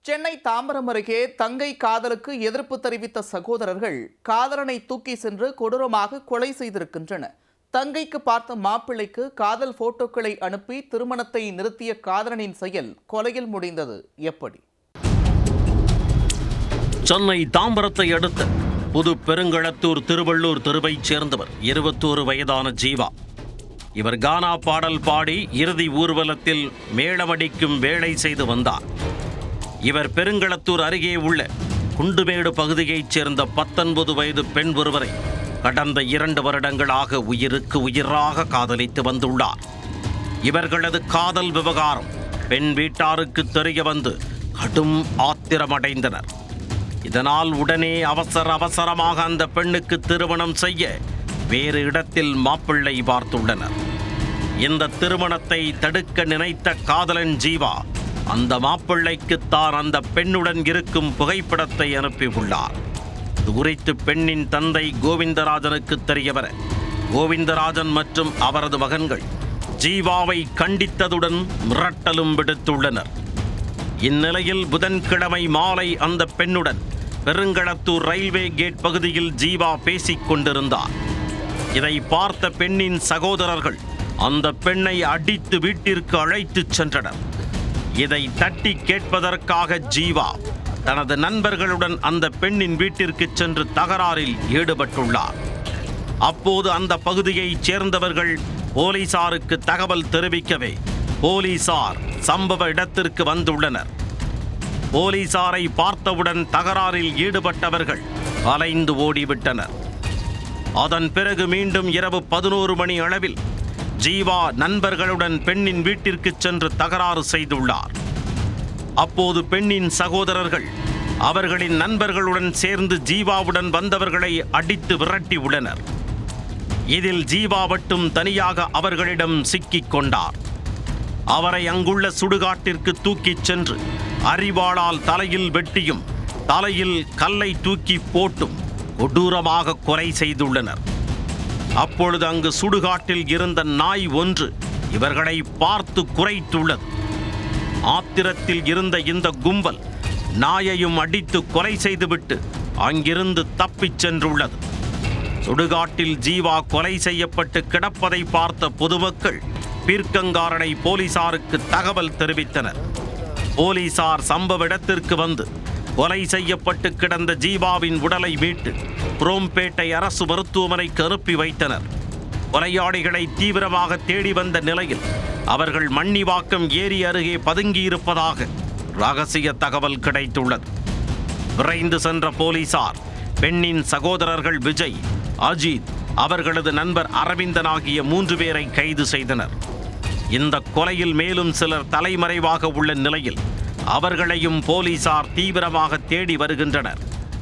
சென்னை தாம்பரம் அருகே தங்கை காதலுக்கு எதிர்ப்பு தெரிவித்த சகோதரர்கள் காதலனை தூக்கி சென்று கொடூரமாக கொலை செய்திருக்கின்றனர். தங்கைக்கு பார்த்த மாப்பிள்ளைக்கு காதல் போட்டோக்களை அனுப்பி திருமணத்தை நிறுத்திய காதலனின் செயல் கொலையில் முடிந்தது எப்படி? சென்னை தாம்பரத்தை அடுத்த புது பெருங்களத்தூர் திருவள்ளூர் தெருவைச் சேர்ந்தவர் 21 வயதான ஜீவா. இவர் கானா பாடல் பாடி இறுதி ஊர்வலத்தில் மேளமடிக்கும் வேலை செய்து வந்தார். இவர் பெருங்களத்தூர் அருகே உள்ள குண்டுமேடு பகுதியைச் சேர்ந்த 19 வயது பெண் ஒருவரை கடந்த 2 வருடங்களாக உயிருக்கு உயிராக காதலித்து வந்துள்ளார். இவர்களது காதல் விவகாரம் பெண் வீட்டாருக்கு தெரிய வந்து கடும் ஆத்திரமடைந்தனர். இதனால் உடனே அவசரமாக அந்த பெண்ணுக்கு திருமணம் செய்ய வேறு இடத்தில் மாப்பிள்ளை பார்த்துள்ளனர். இந்த திருமணத்தை தடுக்க நினைத்த காதலன் ஜீவா அந்த மாப்பிள்ளைக்கு தான் அந்த பெண்ணுடன் இருக்கும் புகைப்படத்தை அனுப்பியுள்ளார். இது குறித்து பெண்ணின் தந்தை கோவிந்தராஜனுக்கு தெரியவர கோவிந்தராஜன் மற்றும் அவரது மகன்கள் ஜீவாவை கண்டித்ததுடன் மிரட்டலும் விடுத்துள்ளனர். இந்நிலையில் புதன்கிழமை மாலை அந்த பெண்ணுடன் பெருங்களத்தூர் ரயில்வே கேட் பகுதியில் ஜீவா பேசிக் கொண்டிருந்தார். இதை பார்த்த பெண்ணின் சகோதரர்கள் அந்த பெண்ணை அடித்து வீட்டிற்கு அழைத்துச் சென்றனர். இதை தட்டி கேட்பதற்காக ஜீவா தனது நண்பர்களுடன் அந்த பெண்ணின் வீட்டிற்கு சென்று தகராறில் ஈடுபட்டுள்ளார். அப்போது அந்த பகுதியைச் சேர்ந்தவர்கள் போலீசாருக்கு தகவல் தெரிவிக்கவே போலீசார் சம்பவ இடத்திற்கு வந்துள்ளனர். போலீசாரை பார்த்தவுடன் தகராறில் ஈடுபட்டவர்கள் அலைந்து ஓடிவிட்டனர். அதன் பிறகு மீண்டும் இரவு 11 மணி அளவில் ஜீவா நண்பர்களுடன் பெண்ணின் வீட்டிற்கு சென்று தகராறு செய்துள்ளார். அப்போது பெண்ணின் சகோதரர்கள் அவர்களின் நண்பர்களுடன் சேர்ந்து ஜீவாவுடன் வந்தவர்களை அடித்து விரட்டி உள்ளனர். இதில் ஜீவா மட்டும் தனியாக அவர்களிடம் சிக்கிக் கொண்டார். அவரை அங்குள்ள சுடுகாட்டிற்கு தூக்கிச் சென்று அரிவாளால் தலையில் வெட்டியும் தலையில் கல்லை தூக்கி போட்டும் கொடூரமாக கொலை செய்துள்ளனர். அப்பொழுது அங்கு சுடுகாட்டில் இருந்த நாய் ஒன்று இவர்களை பார்த்து குரைத்துள்ளது. ஆத்திரத்தில் இருந்த இந்த கும்பல் நாயையும் அடித்து கொலை செய்துவிட்டு அங்கிருந்து தப்பிச் சென்றுள்ளது. சுடுகாட்டில் ஜீவா கொலை செய்யப்பட்டு கிடப்பதை பார்த்த பொதுமக்கள் பீர்க்கங்காரனை போலீசாருக்கு தகவல் தெரிவித்தனர். போலீசார் சம்பவ இடத்திற்கு வந்து கொலை செய்யப்பட்டு கிடந்த ஜீவாவின் உடலை மீட்டு குரோம்பேட்டை அரசு மருத்துவமனைக்கு அனுப்பி வைத்தனர். கொலையாளிகளை தீவிரமாக தேடி வந்த நிலையில் அவர்கள் மன்னிவாக்கம் ஏரி அருகே பதுங்கியிருப்பதாக ரகசிய தகவல் கிடைத்துள்ளது. விரைந்து சென்ற போலீசார் பெண்ணின் சகோதரர்கள் விஜய், அஜித், அவர்களது நண்பர் அரவிந்தன் ஆகிய 3 பேரை கைது செய்தனர். இந்த கொலையில் மேலும் சிலர் தலைமறைவாக உள்ள நிலையில் அவர்களையும் போலீசார் தீவிரமாக தேடி வருகின்றனர்.